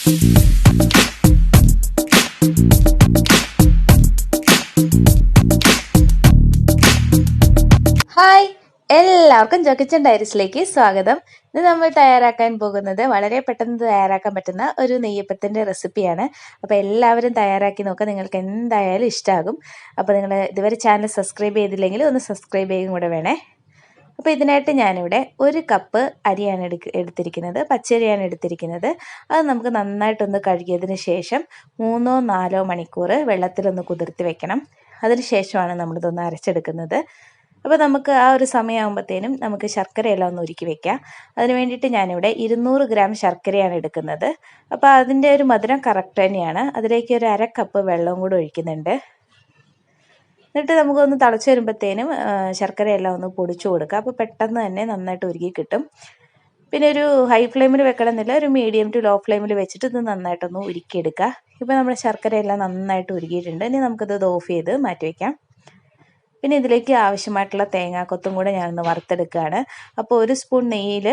Hi, എല്ലാവർക്കും ജോക്കിച്ചൻ ഡയറീസിലേക്ക് സ്വാഗതം. ഇന്ന് നമ്മൾ തയ്യാറാക്കാൻ പോകുന്നത് വളരെ പെട്ടെന്ന് തയ്യാറാക്കാൻ പറ്റുന്ന ഒരു നെയ്യപ്പത്തിൻ്റെ റെസിപ്പിയാണ്. അപ്പോൾ എല്ലാവരും തയ്യാറാക്കി നോക്കുക, നിങ്ങൾക്ക് എന്തായാലും ഇഷ്ടമാകും. അപ്പോൾ നിങ്ങൾ ഇതുവരെ ചാനൽ സബ്സ്ക്രൈബ് ചെയ്തില്ലെങ്കിൽ ഒന്ന് സബ്സ്ക്രൈബ് ചെയ്യുകയും കൂടെ വേണേ. അപ്പോൾ ഇതിനായിട്ട് ഞാനിവിടെ 1 കപ്പ് അരിയാണ് എടുത്തിരിക്കുന്നത്, പച്ചരിയാണ് എടുത്തിരിക്കുന്നത്. അത് നമുക്ക് നന്നായിട്ടൊന്ന് കഴുകിയതിന് ശേഷം 3-4 മണിക്കൂർ വെള്ളത്തിലൊന്ന് കുതിർത്തി വെക്കണം. അതിന് ശേഷമാണ് നമ്മളിതൊന്ന് അരച്ചെടുക്കുന്നത്. അപ്പോൾ നമുക്ക് ആ ഒരു സമയമാകുമ്പോഴത്തേനും നമുക്ക് ശർക്കരയെല്ലാം ഒന്ന് ഉരുക്കി വെക്കാം. അതിന് വേണ്ടിയിട്ട് ഞാനിവിടെ 200 ഗ്രാം ശർക്കരയാണ് എടുക്കുന്നത്. അപ്പോൾ അതിൻ്റെ ഒരു മധുരം കറക്റ്റ് തന്നെയാണ്. അതിലേക്ക് ഒരു 1/2 കപ്പ് വെള്ളവും കൂടെ ഒഴിക്കുന്നുണ്ട്. എന്നിട്ട് നമുക്കൊന്ന് തിളച്ച് വരുമ്പോഴത്തേനും ശർക്കരയെല്ലാം ഒന്ന് പൊടിച്ചു കൊടുക്കുക. അപ്പോൾ പെട്ടെന്ന് തന്നെ നന്നായിട്ട് ഉരുക്കി കിട്ടും. പിന്നെ ഒരു ഹൈ ഫ്ലെയിമിൽ വെക്കണമെന്നില്ല, ഒരു മീഡിയം ടു ലോ ഫ്ലെയിമിൽ വെച്ചിട്ട് ഇത് നന്നായിട്ടൊന്ന് ഉരുക്കിയെടുക്കുക. ഇപ്പോൾ നമ്മുടെ ശർക്കരയെല്ലാം നന്നായിട്ട് ഉരുക്കിയിട്ടുണ്ട്. ഇനി നമുക്കിത് ഓഫ് ചെയ്ത് മാറ്റി വയ്ക്കാം. പിന്നെ ഇതിലേക്ക് ആവശ്യമായിട്ടുള്ള തേങ്ങാക്കൊത്തും കൂടെ ഞാനൊന്ന് വറുത്തെടുക്കുകയാണ്. അപ്പോൾ 1 സ്പൂൺ നെയ്യിൽ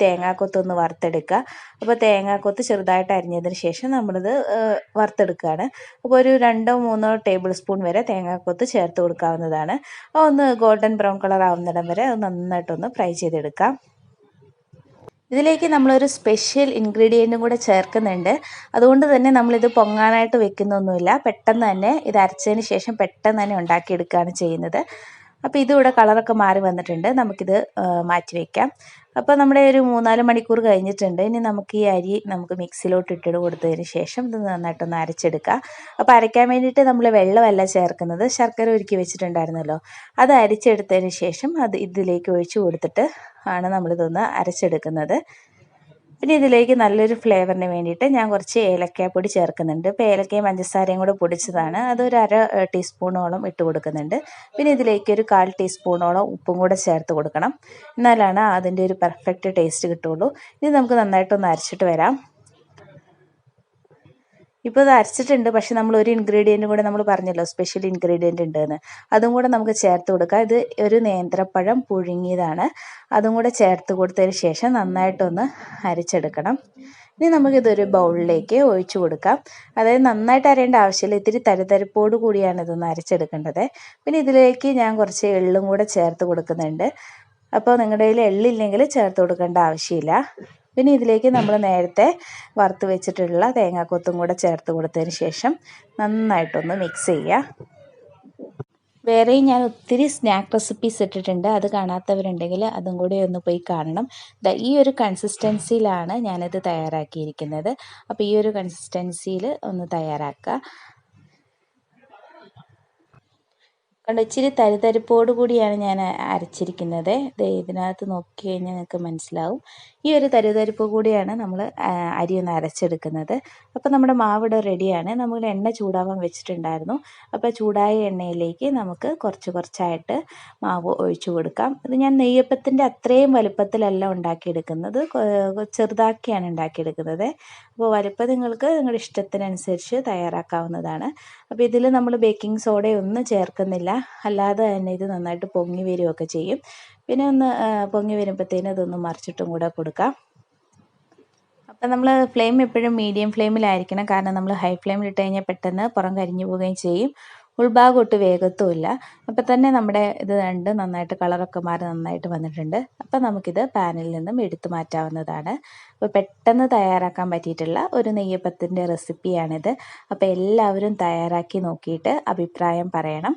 തേങ്ങാക്കൊത്തൊന്ന് വറുത്തെടുക്കുക. അപ്പോൾ തേങ്ങാക്കൊത്ത് ചെറുതായിട്ട് അരിഞ്ഞതിന് ശേഷം നമ്മളിത് വറുത്തെടുക്കുകയാണ്. അപ്പോൾ ഒരു 2-3 ടേബിൾ സ്പൂൺ വരെ തേങ്ങാക്കൊത്ത് ചേർത്ത് കൊടുക്കാവുന്നതാണ്. ഒന്ന് ഗോൾഡൻ ബ്രൗൺ കളർ ആവുന്നിടം വരെ അത് നന്നായിട്ടൊന്ന് ഫ്രൈ ചെയ്തെടുക്കാം. ഇതിലേക്ക് നമ്മളൊരു സ്പെഷ്യൽ ഇൻഗ്രീഡിയൻറ്റും കൂടെ ചേർക്കുന്നുണ്ട്. അതുകൊണ്ട് തന്നെ നമ്മളിത് പൊങ്ങാനായിട്ട് വെക്കുന്നൊന്നുമില്ല. പെട്ടെന്ന് തന്നെ ഇത് അരച്ചതിന് ശേഷം പെട്ടെന്ന് തന്നെ ഉണ്ടാക്കിയെടുക്കുകയാണ് ചെയ്യുന്നത്. അപ്പോൾ ഇതിവിടെ കളറൊക്കെ മാറി വന്നിട്ടുണ്ട്. നമുക്കിത് മാറ്റി വയ്ക്കാം. അപ്പോൾ നമ്മുടെ ഒരു 3-4 മണിക്കൂർ കഴിഞ്ഞിട്ടുണ്ട്. ഇനി നമുക്ക് ഈ അരി നമുക്ക് മിക്സിയിലോട്ട് ഇട്ടിട്ട് കൊടുത്തതിന് ശേഷം ഇത് നന്നായിട്ടൊന്ന് അരച്ചെടുക്കുക. അപ്പോൾ അരയ്ക്കാൻ വേണ്ടിയിട്ട് നമ്മൾ വെള്ളമല്ല ചേർക്കുന്നത്, ശർക്കര ഉരുക്കി വെച്ചിട്ടുണ്ടായിരുന്നല്ലോ, അത് അരിച്ചെടുത്തതിന് ശേഷം അത് ഇതിലേക്ക് ഒഴിച്ചു കൊടുത്തിട്ട് ആണ് നമ്മളിതൊന്ന് അരച്ചെടുക്കുന്നത്. പിന്നെ ഇതിലേക്ക് നല്ലൊരു ഫ്ലേവറിന് വേണ്ടിയിട്ട് ഞാൻ കുറച്ച് ഏലക്കാപ്പൊടി ചേർക്കുന്നുണ്ട്. ഇപ്പോൾ ഏലക്കയും പഞ്ചസാരയും കൂടെ പൊടിച്ചതാണ്, അതൊരു 1/2 ടീസ്പൂണോളം ഇട്ട് കൊടുക്കുന്നുണ്ട്. പിന്നെ ഇതിലേക്ക് ഒരു 1/4 ടീസ്പൂണോളം ഉപ്പും കൂടെ ചേർത്ത് കൊടുക്കണം. എന്നാലാണ് അതിൻ്റെ ഒരു പെർഫെക്റ്റ് ടേസ്റ്റ് കിട്ടുള്ളൂ. ഇനി നമുക്ക് നന്നായിട്ടൊന്ന് അരച്ചിട്ട് വരാം. ഇപ്പോൾ ഇത് അരച്ചിട്ടുണ്ട്, പക്ഷെ നമ്മൾ ഒരു ഇൻഗ്രീഡിയൻറ്റും കൂടെ നമ്മൾ പറഞ്ഞല്ലോ സ്പെഷ്യൽ ഇൻഗ്രീഡിയൻ്റ് ഉണ്ടെന്ന്, അതും കൂടെ നമുക്ക് ചേർത്ത് കൊടുക്കാം. ഇത് ഒരു നേന്ത്രപ്പഴം പുഴുങ്ങിയതാണ്. അതും കൂടെ ചേർത്ത് കൊടുത്തതിന് ശേഷം നന്നായിട്ടൊന്ന് അരച്ചെടുക്കണം. ഇനി നമുക്കിതൊരു ബൗളിലേക്ക് ഒഴിച്ചു കൊടുക്കാം. അതായത് നന്നായിട്ട് അരയേണ്ട ആവശ്യമില്ല, ഇത്തിരി തരിതരിപ്പോട് കൂടിയാണ് ഇതൊന്ന് അരച്ചെടുക്കേണ്ടത്. പിന്നെ ഇതിലേക്ക് ഞാൻ കുറച്ച് എള്ളും കൂടെ ചേർത്ത് കൊടുക്കുന്നുണ്ട്. അപ്പോൾ നിങ്ങളുടെ കയ്യിൽ എള്ളില്ലെങ്കിൽ ചേർത്ത് കൊടുക്കേണ്ട ആവശ്യമില്ല. പിന്നെ ഇതിലേക്ക് നമ്മൾ നേരത്തെ വറുത്ത് വെച്ചിട്ടുള്ള തേങ്ങാക്കൊത്തും കൂടെ ചേർത്ത് കൊടുത്തതിന് ശേഷം നന്നായിട്ടൊന്ന് മിക്സ് ചെയ്യുക. വേറെയും ഞാൻ ഒത്തിരി സ്നാക്ക് റെസിപ്പീസ് ഇട്ടിട്ടുണ്ട്, അത് കാണാത്തവരുണ്ടെങ്കിൽ അതും കൂടി ഒന്ന് പോയി കാണണം. ഈ ഒരു കൺസിസ്റ്റൻസിയിലാണ് ഞാനിത് തയ്യാറാക്കിയിരിക്കുന്നത്. അപ്പോൾ ഈ ഒരു കൺസിസ്റ്റൻസിയിൽ ഒന്ന് തയ്യാറാക്കുക. കണ്ടോ, ഇച്ചിരി തരിതരിപ്പോട് കൂടിയാണ് ഞാൻ അരച്ചിരിക്കുന്നത്. ഇതിനകത്ത് നോക്കി കഴിഞ്ഞാൽ നിങ്ങൾക്ക് മനസ്സിലാവും. ഈ ഒരു തരിതരിപ്പ് കൂടിയാണ് നമ്മൾ അരി ഒന്ന് അരച്ചെടുക്കുന്നത്. അപ്പോൾ നമ്മുടെ മാവിടെ റെഡിയാണ്. നമ്മൾ എണ്ണ ചൂടാവാൻ വെച്ചിട്ടുണ്ടായിരുന്നു. അപ്പോൾ ചൂടായ എണ്ണയിലേക്ക് നമുക്ക് കുറച്ചായിട്ട് മാവ് ഒഴിച്ചു കൊടുക്കാം. ഇത് ഞാൻ നെയ്യപ്പത്തിൻ്റെ അത്രയും വലുപ്പത്തിലല്ല ഉണ്ടാക്കിയെടുക്കുന്നത്, ചെറുതാക്കിയാണ് ഉണ്ടാക്കിയെടുക്കുന്നത്. അപ്പോൾ വലുപ്പം നിങ്ങൾക്ക് നിങ്ങളുടെ ഇഷ്ടത്തിനനുസരിച്ച് തയ്യാറാക്കാവുന്നതാണ്. അപ്പോൾ ഇതിൽ നമ്മൾ ബേക്കിംഗ് സോഡയൊന്നും ചേർക്കുന്നില്ല, അല്ലാതെ തന്നെ ഇത് നന്നായിട്ട് പൊങ്ങി വരികയൊക്കെ ചെയ്യും. പിന്നെ ഒന്ന് പൊങ്ങി വരുമ്പോഴത്തേനും ഇതൊന്ന് മറിച്ചിട്ടും കൂടെ കൊടുക്കാം. അപ്പം നമ്മൾ ഫ്ലെയിം എപ്പോഴും മീഡിയം ഫ്ലെയിമിലായിരിക്കണം, കാരണം നമ്മൾ ഹൈ ഫ്ലെയിമിൽ ഇട്ട് കഴിഞ്ഞാൽ പെട്ടെന്ന് പുറം കരിഞ്ഞു പോവുകയും ചെയ്യും, ഉൾഭാഗം ഒട്ട് വേഗത്തുമില്ല. അപ്പം തന്നെ നമ്മുടെ ഇത് നന്നായിട്ട് കളറൊക്കെ മാറി നന്നായിട്ട് വന്നിട്ടുണ്ട്. അപ്പം നമുക്കിത് പാനിൽ നിന്നും എടുത്തു മാറ്റാവുന്നതാണ്. അപ്പോൾ പെട്ടെന്ന് തയ്യാറാക്കാൻ പറ്റിയിട്ടുള്ള ഒരു നെയ്യപ്പത്തിൻ്റെ റെസിപ്പിയാണിത്. അപ്പോൾ എല്ലാവരും തയ്യാറാക്കി നോക്കിയിട്ട് അഭിപ്രായം പറയണം.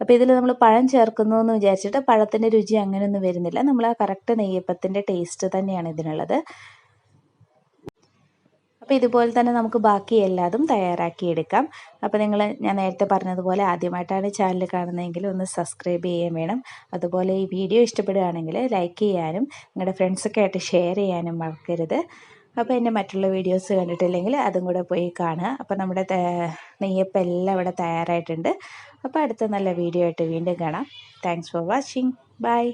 അപ്പോൾ ഇതിൽ നമ്മൾ പഴം ചേർക്കുന്നു എന്ന് വിചാരിച്ചിട്ട് പഴത്തിൻ്റെ രുചി അങ്ങനെയൊന്നും വരുന്നില്ല. നമ്മൾ ആ കറക്റ്റ് നെയ്യപ്പത്തിൻ്റെ ടേസ്റ്റ് തന്നെയാണ് ഇതിനുള്ളത്. അപ്പോൾ ഇതുപോലെ തന്നെ നമുക്ക് ബാക്കി എല്ലാതും തയ്യാറാക്കിയെടുക്കാം. അപ്പോൾ ഞാൻ നേരത്തെ പറഞ്ഞതുപോലെ ആദ്യമായിട്ടാണ് ചാനൽ കാണുന്നതെങ്കിൽ ഒന്ന് സബ്സ്ക്രൈബ് ചെയ്യാൻ വേണം. അതുപോലെ ഈ വീഡിയോ ഇഷ്ടപ്പെടുകയാണെങ്കിൽ ലൈക്ക് ചെയ്യാനും നിങ്ങളുടെ ഫ്രണ്ട്സൊക്കെ ആയിട്ട് ഷെയർ ചെയ്യാനും മറക്കരുത്. അപ്പോൾ എൻ്റെ മറ്റുള്ള വീഡിയോസ് കണ്ടിട്ടില്ലെങ്കിൽ അതും കൂടെ പോയി കാണുക. അപ്പോൾ നമ്മുടെ നെയ്യപ്പം എല്ലാം ഇവിടെ തയ്യാറായിട്ടുണ്ട്. അപ്പോൾ അടുത്ത നല്ല വീഡിയോ ആയിട്ട് വീണ്ടും കാണാം. Thanks for watching. ബൈ.